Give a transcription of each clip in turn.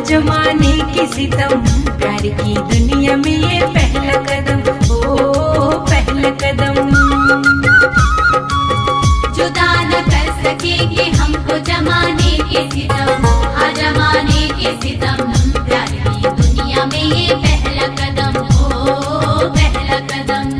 जमाने की सितम, प्यार की दुनिया में ये पहला कदम, ओ पहला कदम। जुदा न कर सकेंगे हमको जमाने के सितम, हाँ जमाने के सितम, प्यार की दुनिया में ये पहला कदम, ओ पहला कदम।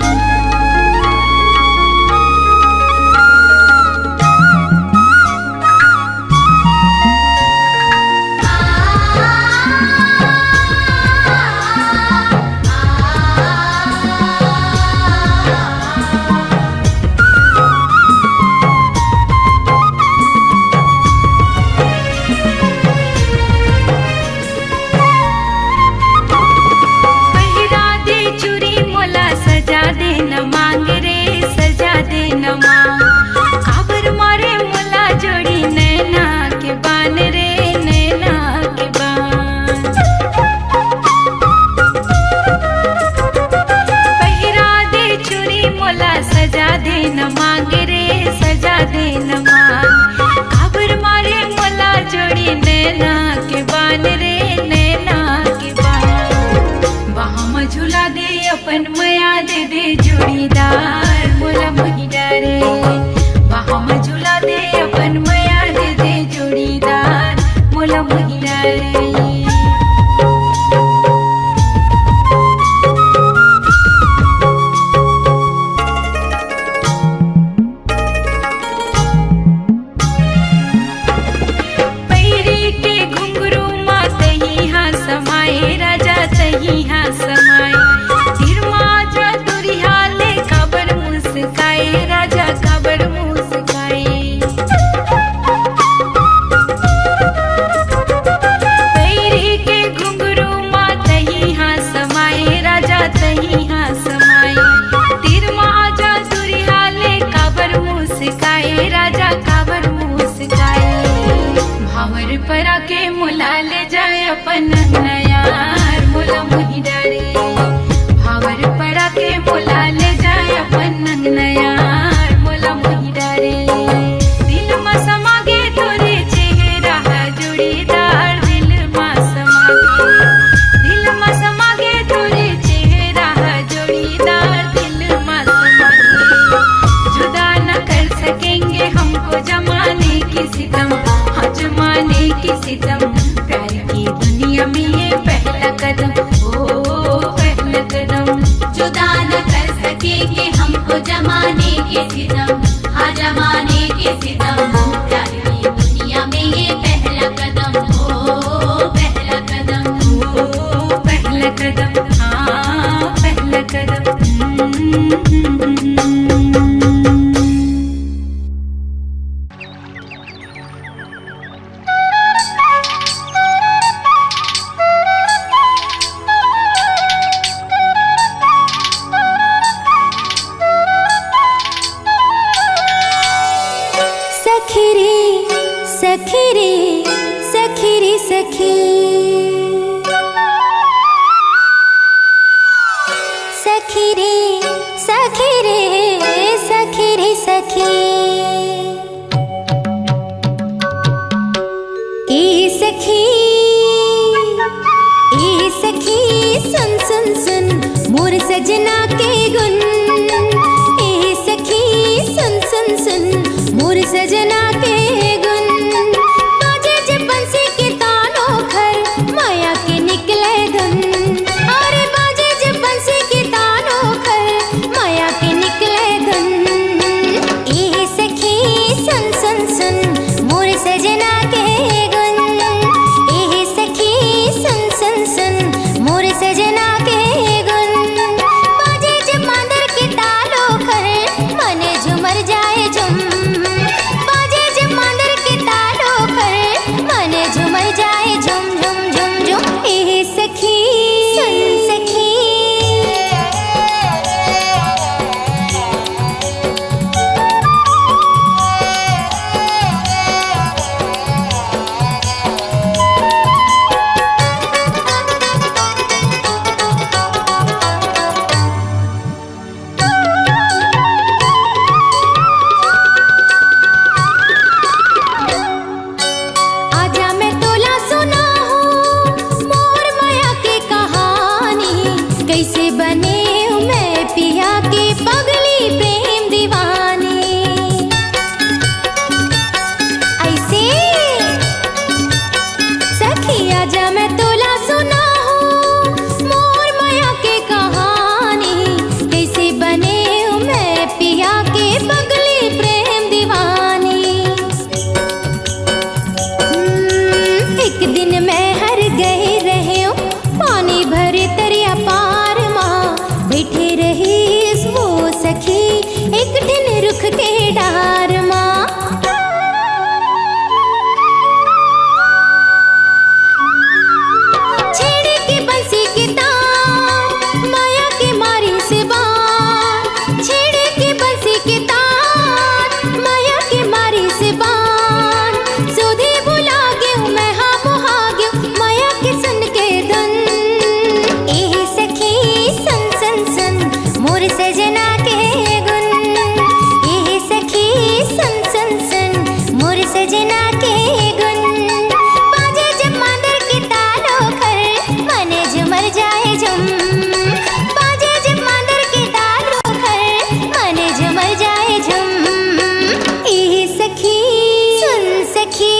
अपन मया दे दे जोड़ीदार, मोला मोही डारे बाहों में झूला दे, अपन मया दे दे जोड़ीदार, मोला मोही डारे। पैरी के घुंघरू माँ तही हाँ समाये, राजा तही हाँ समाये, राजा काबर मुस्काए। पैरी के घुंघरू माँ तही हाँ समाये, राजा तही हाँ समाये, तीर माँ जा दुरिहाले काबर मुस्काए, राजा काबर मुस्काए। भावर परा के मुला ले जाए अपन नयार, मोला मोही डारे भावर परा के मुला ले जाए अपन नयार, मोला मोही डारे। दिल में समागे तोरे चेहरा जोड़ीदार, दिल में समागे, दिल में समागे तोरे चेहरा जोड़ीदार, दिल में समागे। जुदा न कर सकेंगे हमको जमाने की सितम, हाँ जमाने की सितम, प्यार की दुनिया में ये पहला कदम, ओ पहला कदम। जुदा न कर सकेंगे हमको जमाने के सितम, हाँ जमाने के सितम, प्यार की दुनिया में ये पहला कदम, ओ पहला कदम, ओ पहला कदम, हाँ पहला कदम। सजना के गुन बाजे जे बंसी के तानों खर, माया के निक सजना के गुन। एहे सखी सुन सुन सुन मोर सजना के गुन। बाजे जब मांदर के तालो कर मन झुमर जाए झुम। बाजे जब मांदर के तालो कर मन झुमर जाए झुम झुम झुम झुम। एहे सखी सुन सखी आजा मैं तोला सुना हूँ मोर माया की कहानी। कैसे बने हूँ मैं पिया की पगली प्रेम दीवानी। ऐसे सखी आजा मैं तोला सुना हूँ मोर माया की कहानी। कैसे बने हूँ मैं पिया की पगली प्रेम दीवानी। एक दिन मैं हर गए रहे हूँ पानी भरे तरिया पार माँ। बैठे रही वो सखी एक दिन रुख के डार माँ। छेड़े के बंसी के तार माया के मारी से बार। छेड़े के बंसी के तार माया के मारी से बार। सुधी भुला गयो मैं हाँ मुहा गयो माया के सुन के धुन। एहे सखी सुन सुन सुन मोर सजना के गुन। एहे सखी सुन सुन सुन मोर सजना के गुन। बाजे जब मांदर के तालो कर मन झुमर जाए झुम। बाजे जब मांदर के तालो कर मन झुमर जाए झुम। एहे सखी सुन सखी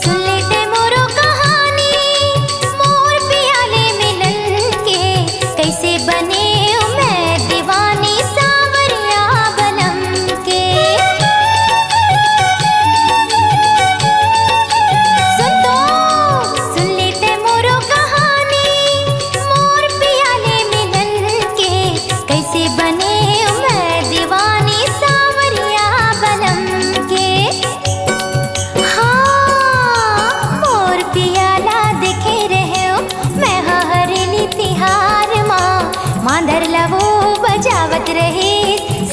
सुन लेते मोरो कहानी मोर पियाले मिलन के। कैसे बने हूँ मैं दीवानी सावरिया बनम के। सुन लेते मोरो कहानी मोर पियाले मिलन के। कैसे बने हूँ मैं दीवानी सावरिया बनम के। हाँ मोर पियाला देखे रहे हो मैं हरेली तिहार माँ। मांदर लवो बजावत रहे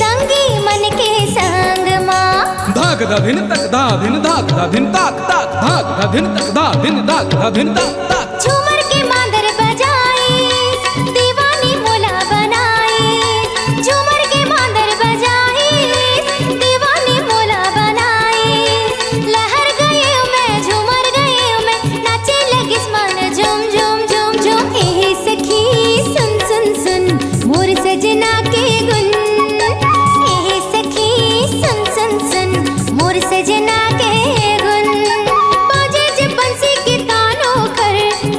संगी मन के संग माँ। धाक धा धिन तक धा धिन धाक धा धिन ताक ताक धाक धा धिन तक धा धिन धाक धा धिन ताक ताक। झूमर के मांदर बजाए दीवानी मोला बनाए। झूमर के मांदर बजाए दीवानी मोला बनाए। लहर गए हूँ मैं झूमर गए हूँ मैं नाचे लगिस मन झूम झूम झूम झूम। एहे सखी सुन सुन सुन मोर सजना के गुन। एहे सखी सुन सुन सुन मोर सजना के गुन। बाजे जब बंसी के तानो कर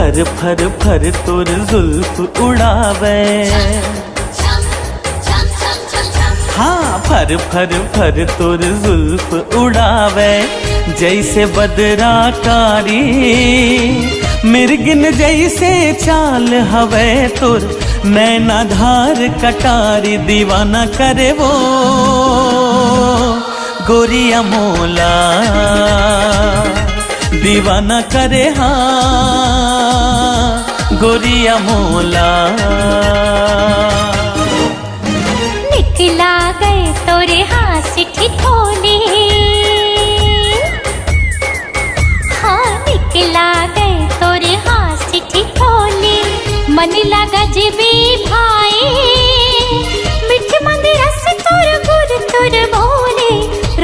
फर फर फर तोर जुल्फ उड़ावे, छम छम छम छम छम। हाँ फर फर फर तोर जुल्फ उड़ावे, जैसे बदरा कारी मिर्गिन जैसे चाल हवे तोर, नैना धार कटारी दीवाना करे वो गोरिया मोला, दीवाना करे हाँ गोरिया मोला। निकला गए तोरे हाथ ठिठोले, हाँ निकला गए तोरे हाथ ठिठोले, मन लगा जबे भाई मिठ मंदिर से तोर गुर तुर बोले,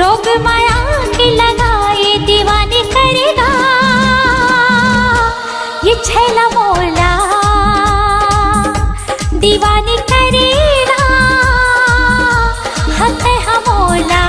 रोग माया के लगाए दीवाने करेगा ये छैला मोला, दीवाने करेगा हथ हमोला।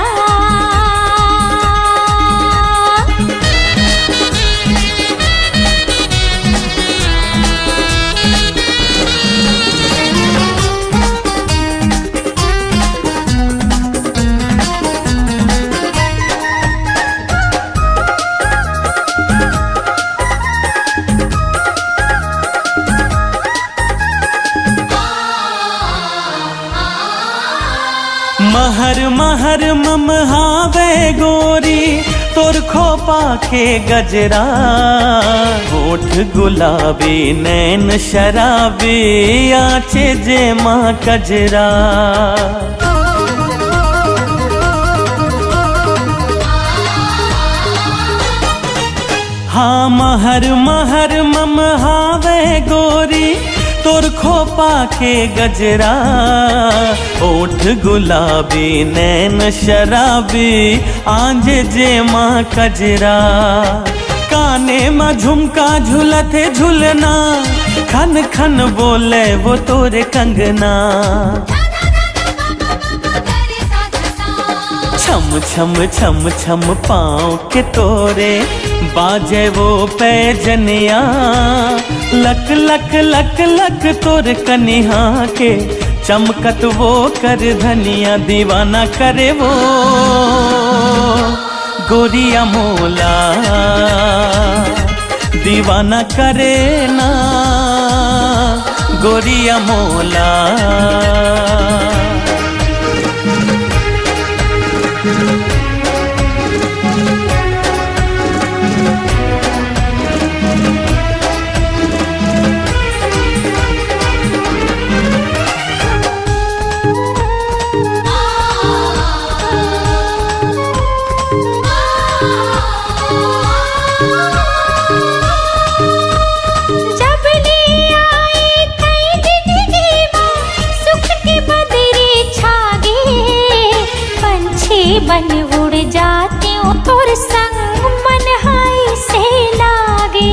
महर महर ममहावे गोरी तोर खोपा के गजरा, होठ गुलाबी नैन शराबी आँचे जे माँ कजरा। हाँ महर महर ममहावे गोरी तोर खोपा के गजरा, ओठ गुलाबी नैन शराबी आंज जे माँ कजरा। काने में झुमका झुलते झुलना, खन खन बोले वो तोरे कंगना। छम छम छम छम पाँव के तोरे बाजे वो पैजनिया, लक लक लक लक तोर कनिहा के चमकत वो कर धनिया, दीवाना करे वो गोरिया मोला, दीवाना करे ना गोरिया मोला। बन उड़ जाती हूँ तोर संग मन हाय से लागे,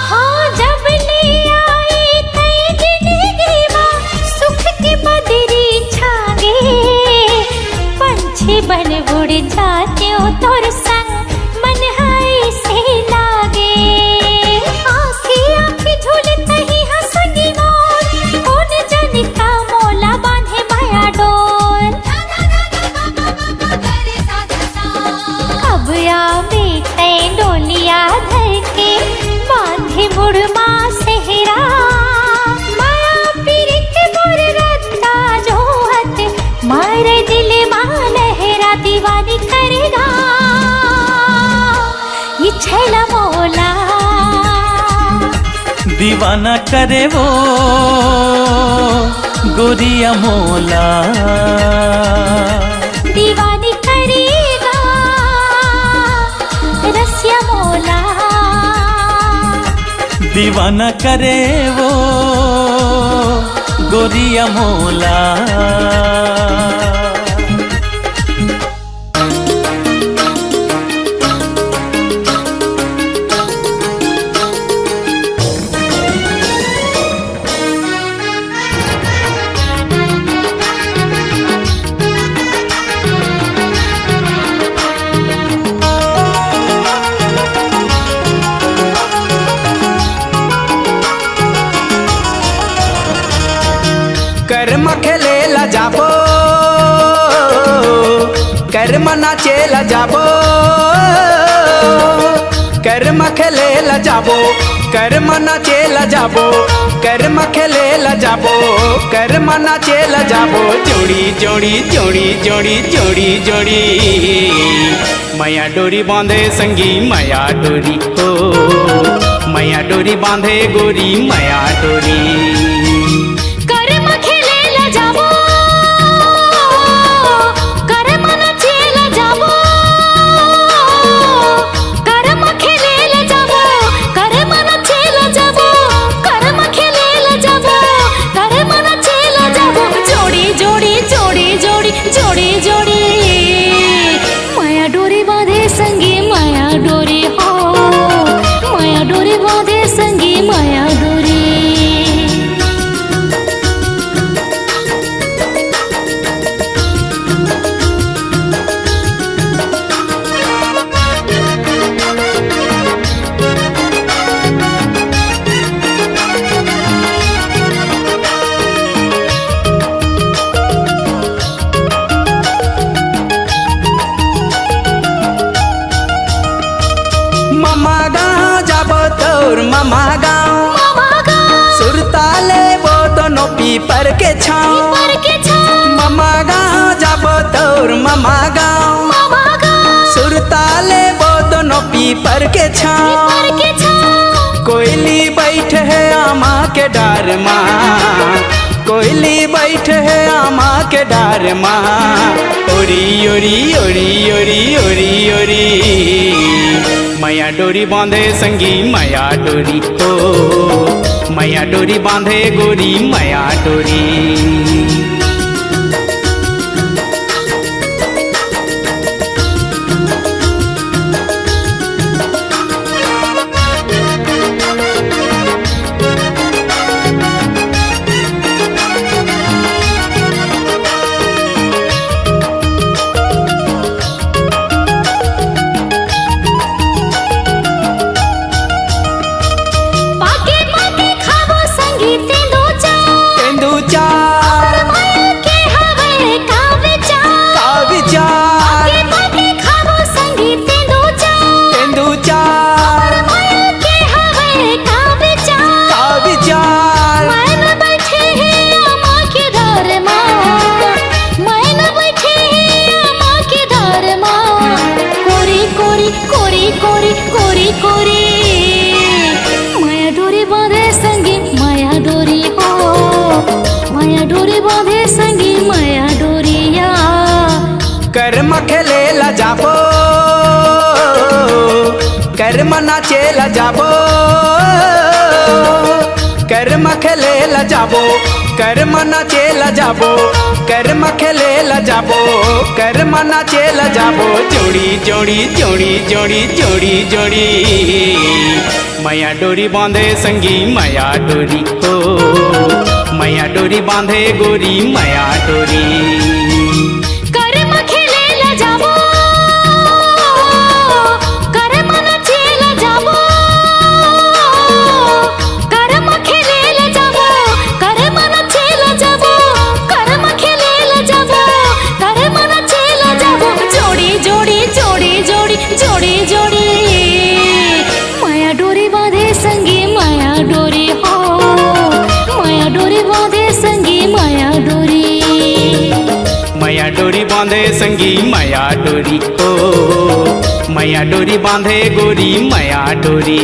हाँ जब ले आए तई जिंदगी माँ सुख की बदरी छागे, पंछी बन उड़ जाती हूँ तोर संग मन हाय से लागे। मुड़मा सेहरा माया पीरित मोर रत्ता जोहत, मारे दिल मां लहरा दीवानी करेगा ये छैला मोला, दीवाना करे वो गोरिया मोला, दीवानी करेगा रसिया मोला, दीवाना करे वो गोरिया मोला। जाबो कर्म नाचेल जाबो कर्म खेलेल जाबो कर्म नाचेल जाबो कर्म खेलेल जाबो कर्म नाचेल जाबो जोड़ी जोड़ी जोड़ी जोड़ी जोड़ी जोड़ी माया डोरी बांधे संगी माया डोरी हो माया डोरी बांधे गोरी माया डोरी कर्म खेलेल जाबो कर्म नाचेल जाबो कर्म खेलेल जाबो कर्म नाचेल जाबो कर्म खेलेल जाबो कर्म नाचेल जाबो जोड़ी जोड़ी जोड़ी जोड़ी जोड़ी जोड़ी माया डोरी बांधे संगी माया डोरी हो माया डोरी बांधे संगी माया डोरी मामा गाँव जाबो तोर मामा गाँव सुरताले वो दोनों पीपर के छाँव मामा गाँव जाबो तोर मामा गाँव सुरताले वो दोनों पीपर के छाँव कोयली बैठ है आमा के डार माँ कोयली बैठ है आमा के डार माँ ओरी ओरी ओरी ओरी ओरी ओरी माया डोरी बांधे संगी माया डोरी हो माया डोरी बांधे गोरी माया डोरी पाके पाके खाबो संगी तेंदूचा माया के हवे का विचार का विचार पाके पाके खाबो संगी तेंदूचा माया के हवे का विचार का विचार मैन बैठे हैं अम्मा के डर माँ मैन बैठे हैं अम्मा के डर माँ कोरी कोरी कोरी कोरी कोरी कोरी माया डोरी बांधे संगी माया डोरी हो माया डोरी बांधे संगी माया डोरिया कर्म खेलेल जाबो कर्म नाचेल जाबो कर्म खेलेल जाबो कर्म नाचेल जाबो कर्म खेलेल जाबो कर्म नाचेल जाबो जोड़ी जोड़ी जोड़ी जोड़ी जोड़ी जोड़ी माया डोरी बांधे संगी माया डोरी हो माया डोरी बांधे गोरी माया डोरी कर्म खेलेल जाबो कर्म नाचेल जाबो कर्म खेलेल जाबो कर्म नाचेल जाबो कर्म खेलेल जाबो कर्म नाचेल जाबो जोड़ी जोड़ी जोड़ी जोड़ी जोड़ी जोड़ी माया डोरी बांधे संगी माया डोरी हो माया डोरी बांधे संगी माया डोरी माया डोरी बांधे संगी माया डोरी हो माया डोरी बांधे गोरी माया डोरी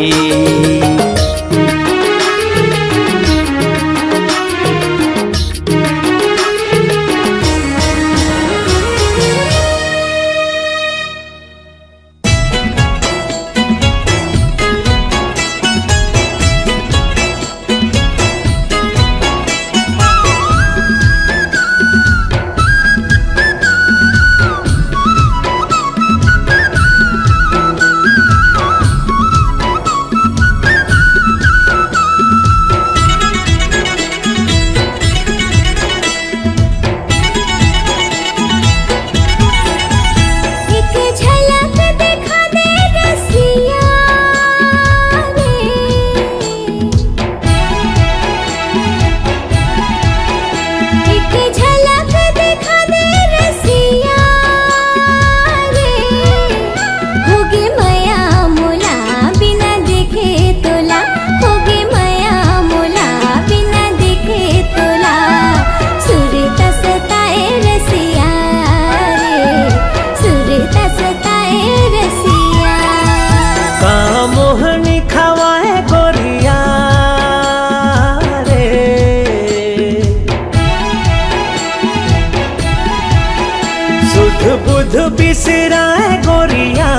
सुध बुध बिसराए गोरिया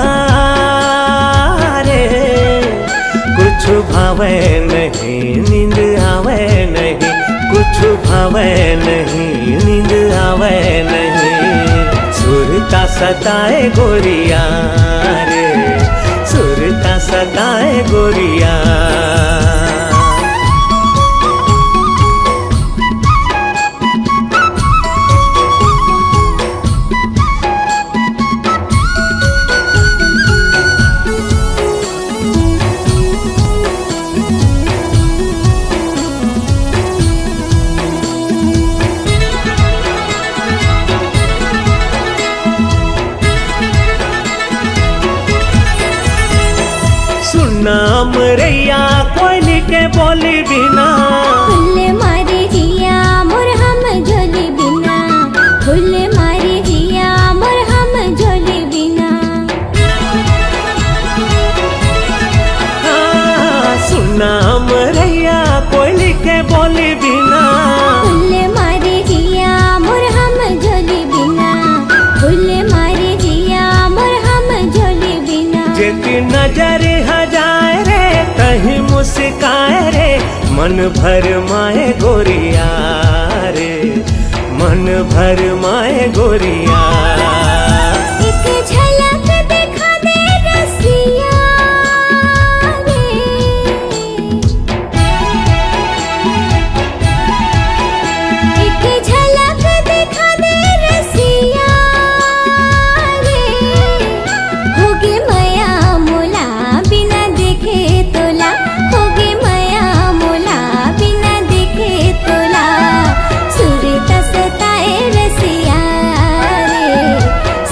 रे, कुछ भावे नहीं नींद आवे नहीं, कुछ भावे नहीं नींद आवे नहीं। सुरता सताए गोरिया रे, सुरता सताए गोरिया। नाम रैया कोयली के बोली बिना, फुल मारे जिया मोर हम झोली बिना, फुल मारे जिया मोर हम झोली बिना। सुनाम रैया कोयली के बोली बिना, फुल मारे जिया मोर हम झोली बिना, फुल मारे जिया मोर हम झोली बिना। जेती नजर हजाए रे कहीं मुस्काए रे, मन भर माए गोरिया रे, मन भर माए गोरिया। एक झलक दिखा दे रसिया रे, एक झलक दिखा दे रसिया रे। होगे मया मोला बिना देखे तोला, होगे मया मोला बिना देखे तोला। सुरता सताए रसिया रे,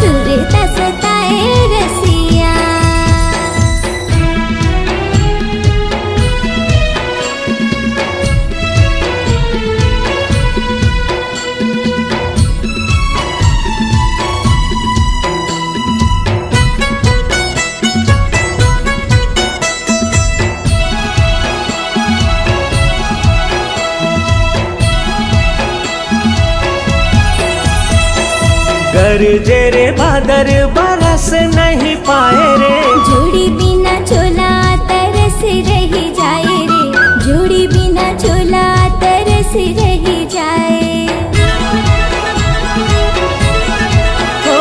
सुरता सताए रसिया। गरजे रे बादर बरस नहीं पाए रे, जोड़ी बिना चोला तरस रही जाए रे, जोड़ी बिना चोला तरस रही जाए। ओ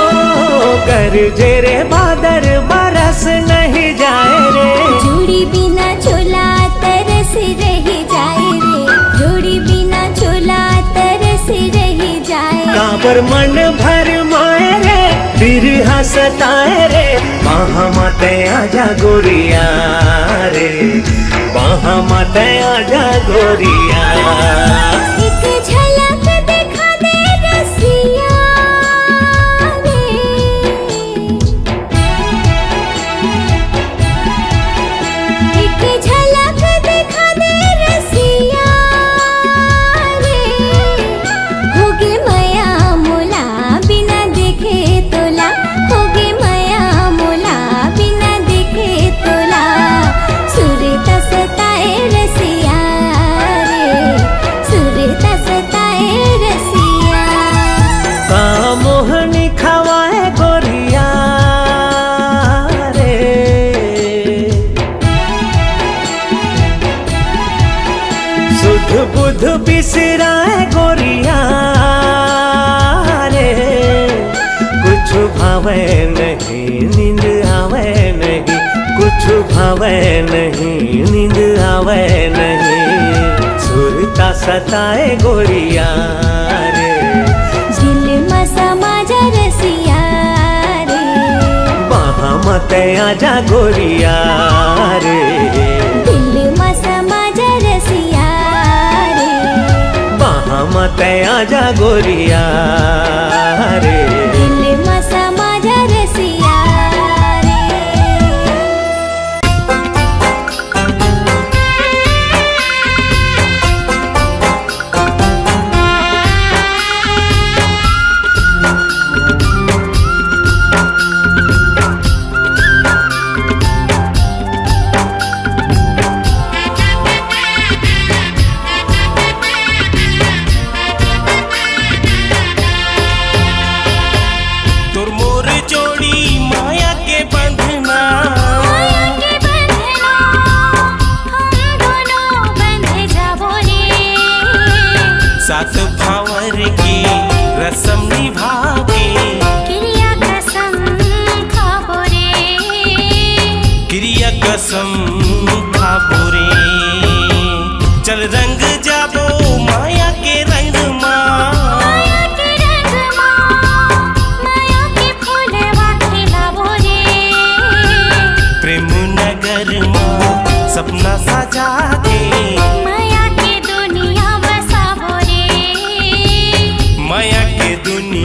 गरजे रे बादर बरस नहीं जाए रे, जोड़ी बिना चोला तरस रही जाए रे, जोड़ी बिना चोला तरस रही जाए। काबर मन भर माए रे, बिरहा सताए रे, वहाँ माते आजा गोरिया रे, वहाँ माते आजा गोरिया। एक झलक दिखा दे रसिया रे, एक झलक दिखा दे रसिया रे। होगे मया मोला बिना देखे तोला, होगे मया मोला बिना देखे तोला। सुरता सताए रसिया रे, सुरता सताए रसिया। का मोहनी खवाए गोरिया रे, सुध बुध बिसराए गोरिया रे, कुछ भावे नहीं नींद आवे नहीं, कुछ भावे नहीं नींद आवे नहीं। सुरता सताए गोरिया रे, दिल में समा जा रसिया रे, वहाँ मत आजा गोरिया रे, दिल में समा जा रसिया रे, वहाँ मत आजा गोरिया रे। दिल में समा जा रसिया रे।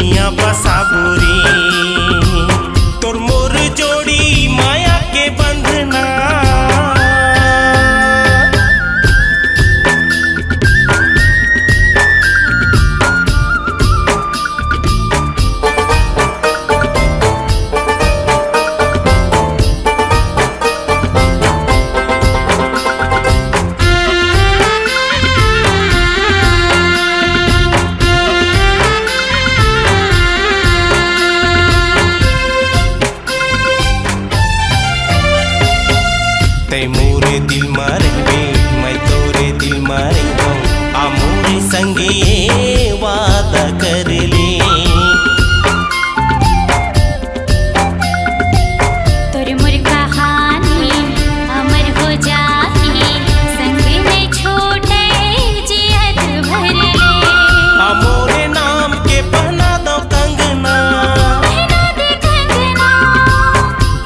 दुनिया बसाबुरी तोर मोर जोड़ी माया के बंधना तै मोरे दिल में रहबे मैं तोरे दिल में रहूं आ मोरे संगे वादा कर ले तोर मोर कहानी अमर हो जाही संगे में छोटे जियत भर ले आ मोरे नाम के पहना दो कंगना पहना दे कंगना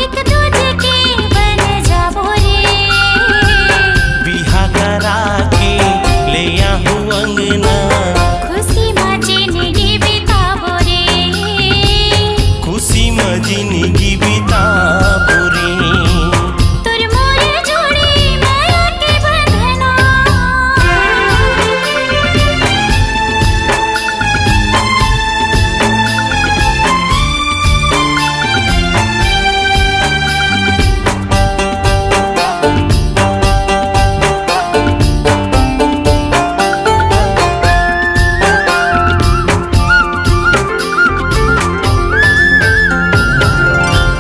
एक दूजे के बन जाबो रे बिहा करा के ले आहूं अंगना खुशी में जिंदगी बिताबो रे खुशी में जिंदगी बिताबो रे तोर मोर जोड़ी माया के बंधना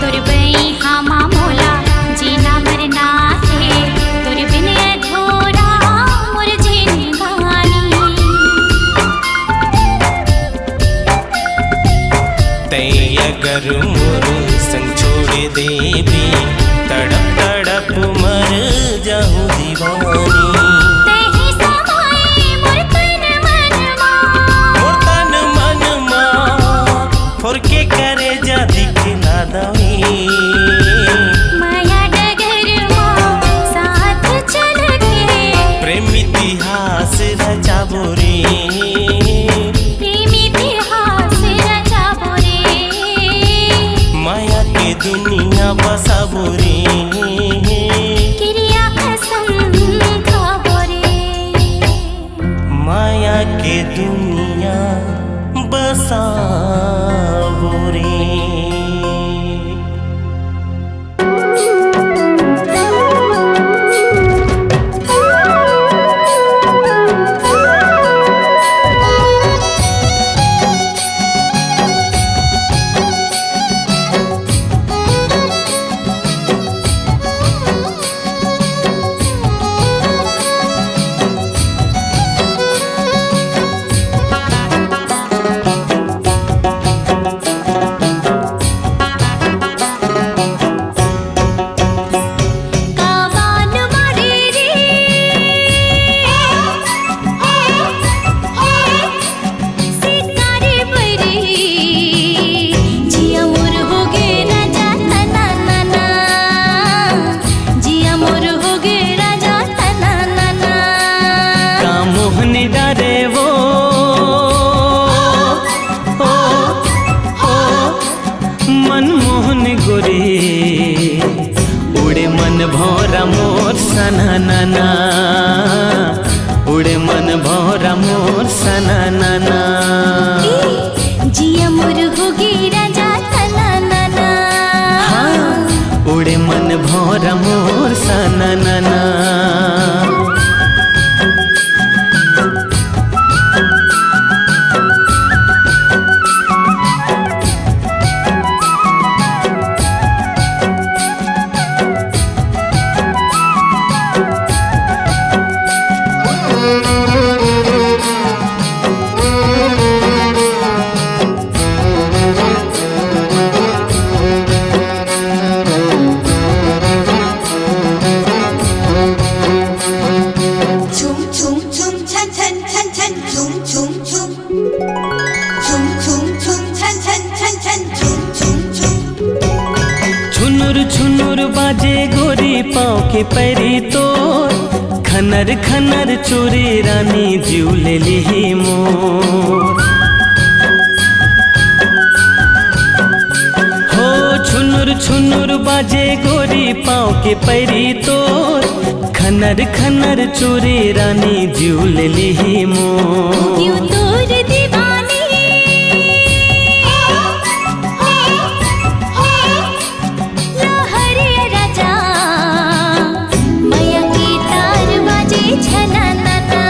तोर बई हामा मोला जीना मरना है तोर बिन अधूरा मोर जिंदगानी तै अगर मोर संग छोड़ देबे तड़प तड़प मर जाऊं दीवानी तेहि समाए मोर तन मनमा मोर तन मन मां फोर के करे जा दिखला दवी माया डगर मां साथ चल के प्रेम इतिहास रचाबो रे प्रेम इतिहास रचाबो रे माया के दुनिया बसाबो रे क्रिया कसम खाबो रे माया के दुनिया बसाबो रे कावान मारे रे सितारे बरे जिया मोर हो गे राजा तना नाना जिया मोर हो गे राजा तना नाना का मोहनी डारे वो ओ मनमोहन गोरी उड़े मन भौरा मोर सना नाना उड़े मन भौरा मोर सना नाना जिया मोर हो गे राजा तना नाना हाँ उड़े मन भौरा मोर सना नाना के पैरी तोर खनर खनर चोरी रानी जीव ले ली मोर छुनुर बाजे गोरी पाँव के पैरी तोर, खनर खनर चोरे रानी झूल ली मोर। यूं तोर दीवानी लहरे राजा मैया के तार बाजे छना नाना,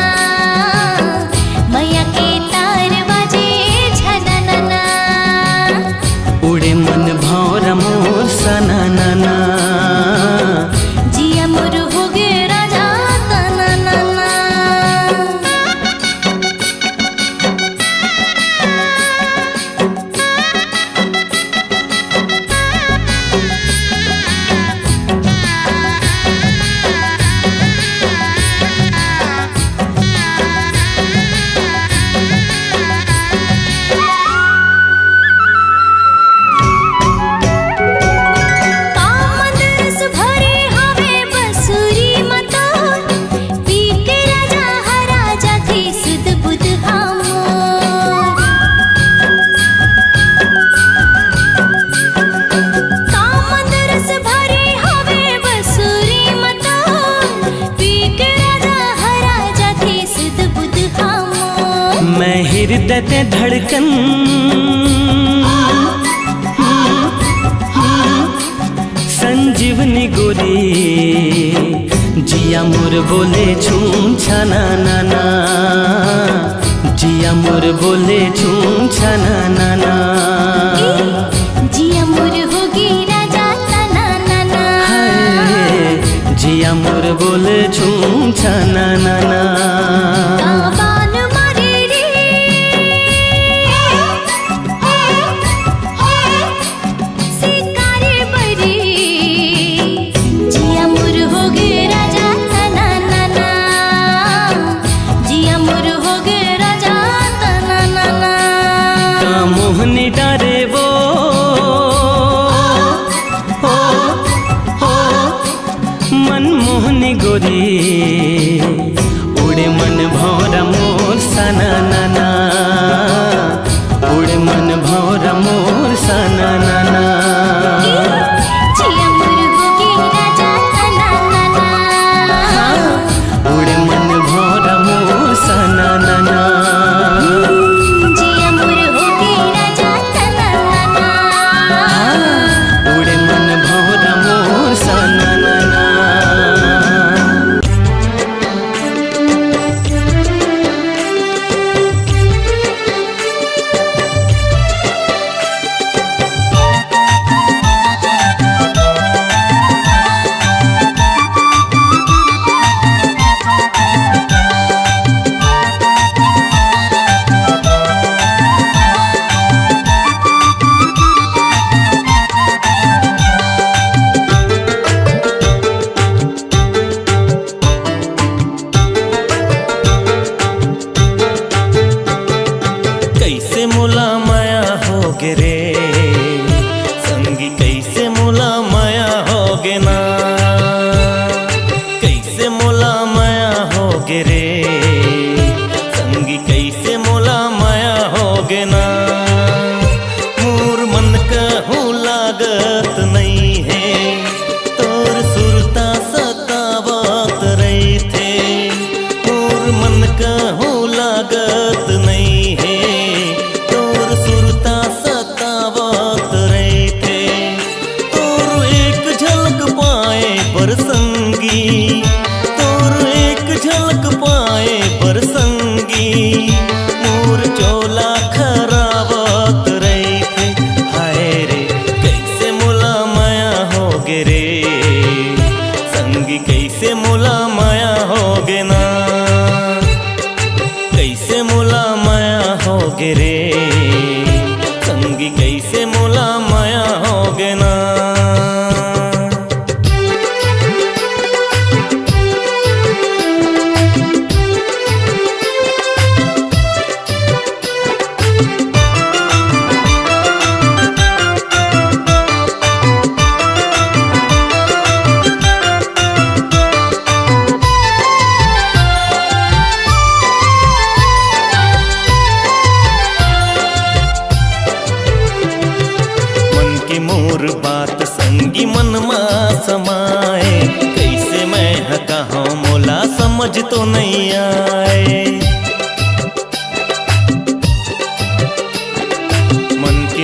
मैया के तार बाजे छना नाना। उड़े मन भौर मोर सना नाना, जिया मोर हो गे राजा तना नाना। कामदरस भरे हवे बसुरी मतो, पी के राजा हराजा थे सुध बुध हमोर। कामदरस भरे हवे बसुरी मतो, पी के राजा हराजा थे सुध बुध हमोर। मैं हृदय ते धड़कन संजीवनी गोरी, जिया मोर बोले छूम छना नाना, जिया मोर बोले छूम छना नाना। जिया मोर हो गे राजा तना नाना। हाय, जिया मोर बोले छूम छना नाना। काबान मारे रे सिकारे बरी, जिया मोर हो गे राजा तना नाना, जिया मोर हो गे राजा तना नाना। का मोहनी डारे वो हो मनमोहनी गोरी, उड़े मन भौरा मोर सना नाना, उड़े मन भौरा मोर सना नाना। जिया मोर हो गे राजा तना नाना, उड़े मन भौरा मोर सना नाना। जिया मोर हो गे राजा तना नाना। उड़े मन भौरा मोर सना नाना। कैसे मुला माया होगे रे संगी, कैसे मुला माया होगे ना, कैसे मुला माया होगे रे संगी, कैसे मुला माया होगे ना। मोर मन कहूँ लागत नहीं है, तोर सुरता सतावत रही थे। मोर मन कहूँ लागत नहीं है, तोर सुरता सतावत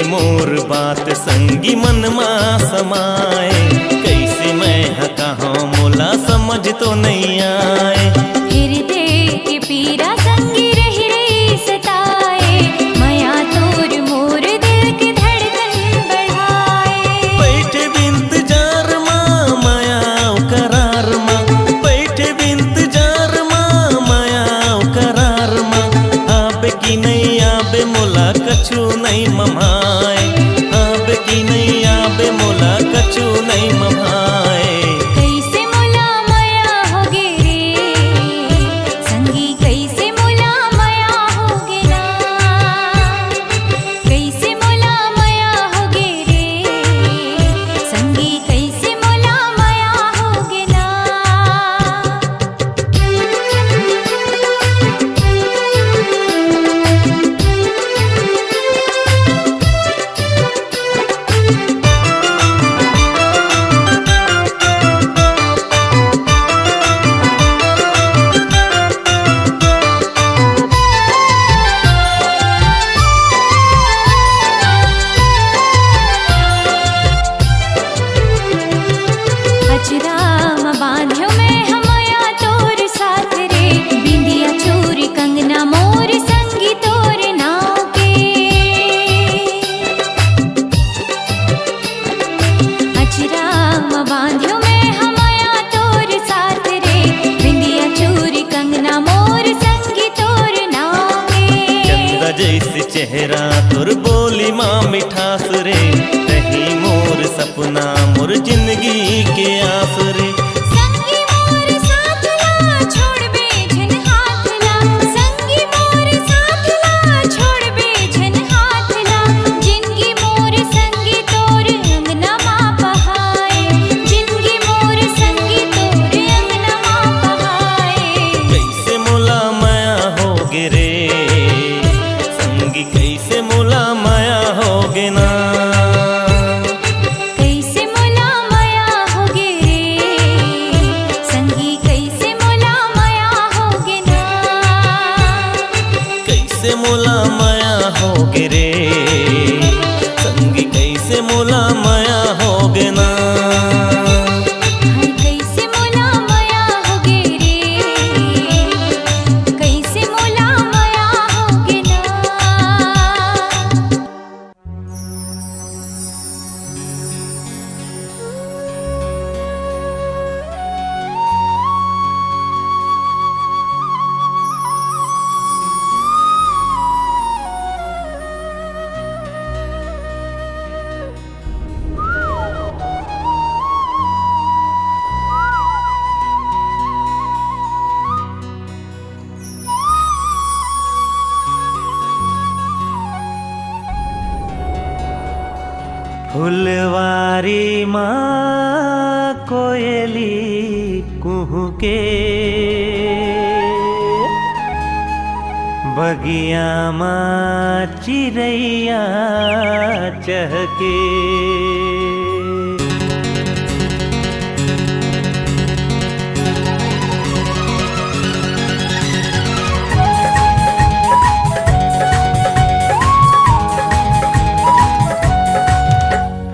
के मोर बात संगी मन मा समाए कैसे मैं कहाँ मोला समझ तो नहीं आए हृदय के पीरा संगी रही रही सताए माया तोर मोर दिल के धड़कन बढ़ाए बैठे बिंत जार माँ माया करार माँ बैठे बिंत जार माँ माया करार माँ आबे की नहीं आबे मोला कछु नहीं ममाए आबे की नहीं आबे मोला कछु नहीं ममाए कैसे मोला माया होगे रे संगी कैसे मोला माया होगे ना कैसे मोला माया होगे रे संगी कैसे मोला माया होगे ना अचराम बांध्यो में हमया तोर साथ रे बिंदिया चूरी कंगना मोर संगी तोर नाव के अचराम बांध्यो में हमया तोर साथ रे बिंदिया चूरी कंगना मोर संगी तोर नाव के चंदा जैसे चेहरा तोर बोली माँ मिठास रे तही मोर सपना मोर जिंदगी के आस रे संगी मोर साथ ला छोड़ बेझन हाथ ला संगी मोर साथ ला छोड़ बेझन हाथ ला जिंदगी मोर संगी तोर अंगना माँ बहाए जिंदगी मोर संगी तोर अंगना माँ बहाए कैसे मोला माया होगे रे संगी कैसे मोला माया होगे ना कैसे मोला माया होगे रे संगी कैसे मोला माया होगे ना कैसे मोला माया होगे रे संगी कैसे मोला माया होगे ना हाय कैसे मोला माया होगे रे कैसे मोला माया होगे ना फुलवारी माँ कोयली कुहू के बगिया माँ चिड़ैया चहके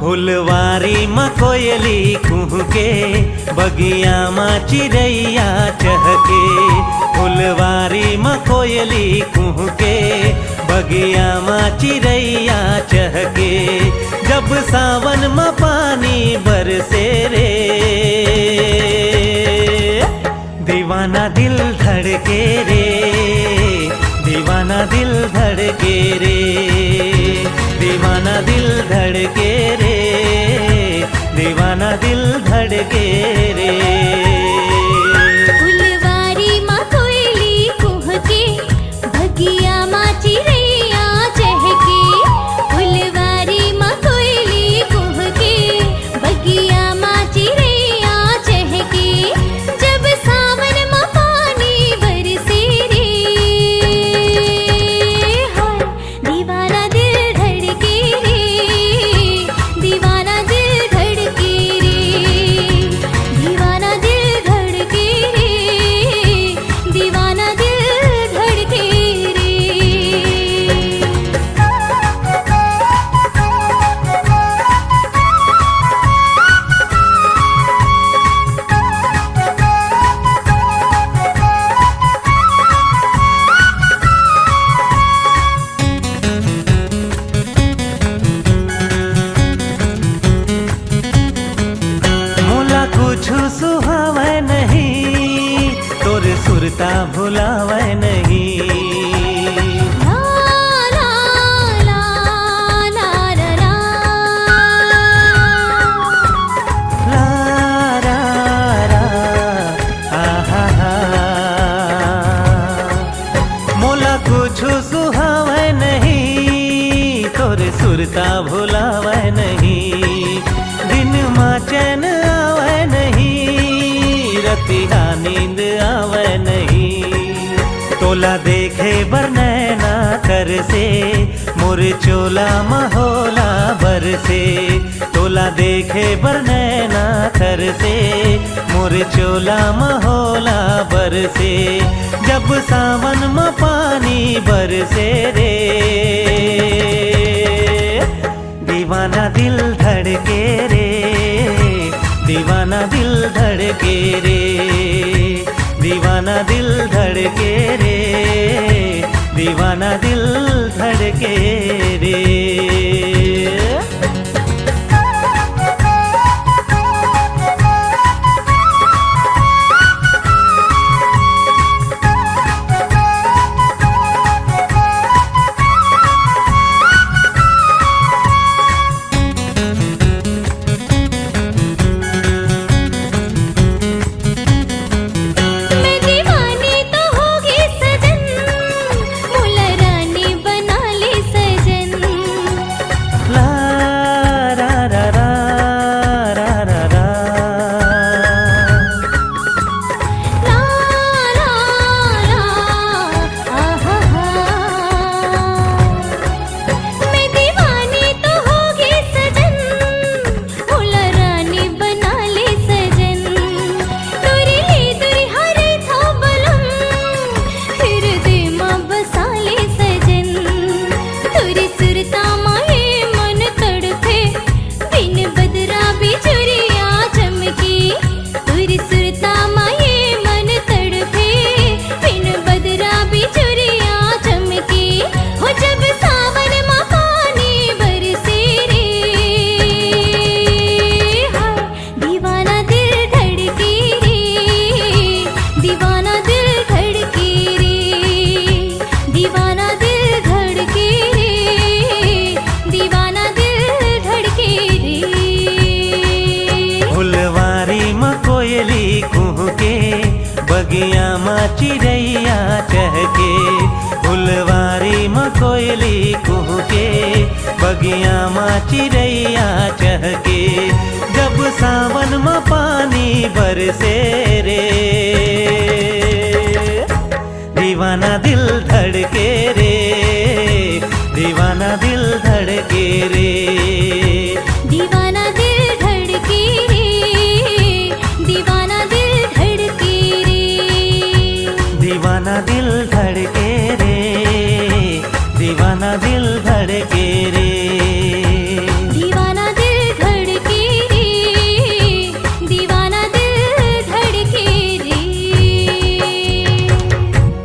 फुलवारी माँ कोयली कुहू के बगिया माँ चिड़ैया चहके फुलवारी माँ कोयली कुहू के बगिया माँ चिड़ैया चहके जब सावन माँ पानी बरसे रे दीवाना दिल धड़के रे दीवाना दिल धड़के रे दीवाना दिल धड़के रे दीवाना दिल धड़के रे फुलवारी माँ कोयली कुहके बगिया माँ चिड़ैया चहके फुलवारी माँ कोयली कुहके बगिया माँ चिड़ैया चहके जब सावन माँ पानी बरसे रे हाय दीवाना दिल धड़के रे दीवाना दिल धड़के रे भुलावे नहीं। ला ला ला ला ला ला। ला रा रा आहा हा। मोला कुछ सुहावे नहीं, तोरे सुरता भुलावे नहीं। दिन माँ चैन आवे नहीं, रतिया नींद आवे नहीं। तोला देखे बर नैना कर से, मोर चोला महोला बर से। तोला देखे बर नैना कर से, मोर चोला महोला बर से। जब सावन में पानी बरसे रे, दीवाना दिल धड़के रे, दीवाना दिल धड़के रे, दीवाना दिल धड़के रे, दीवाना दिल धड़के रे। मैं दीवानी तो होगी सजन, मुला रानी बना ले सजन। ला रा रा रा रा रा रा। ला ला ला आहा हा। मैं दीवानी तो होगी सजन, मुला रानी बना ले सजन। तुरी ले तुरी हरे था बलम, फिर दे माँ बसा ले सजन। तुरी सुरता माहे मन तड़पे, बिन बदरा बिजुरिया चमकी। तुरी सुरता माहे मन तड़पे, बिन बदरा बिजुरिया चमकी। हो जब सावन माँ पानी बरसे रे, हाय दीवाना दिल धड़के रे, दीवाना दिल धड़के रे, दीवाना दिल धड़के रे, दीवाना दिल धड़के रे। फुलवारी में कोयली कुहके, बगिया में चिड़ैया चहके। फुलवारी में कोयली कुहके, बगिया में चिड़ैया चहके। जब सावन में पानी बरसे रे, दीवाना दिल धड़के रे,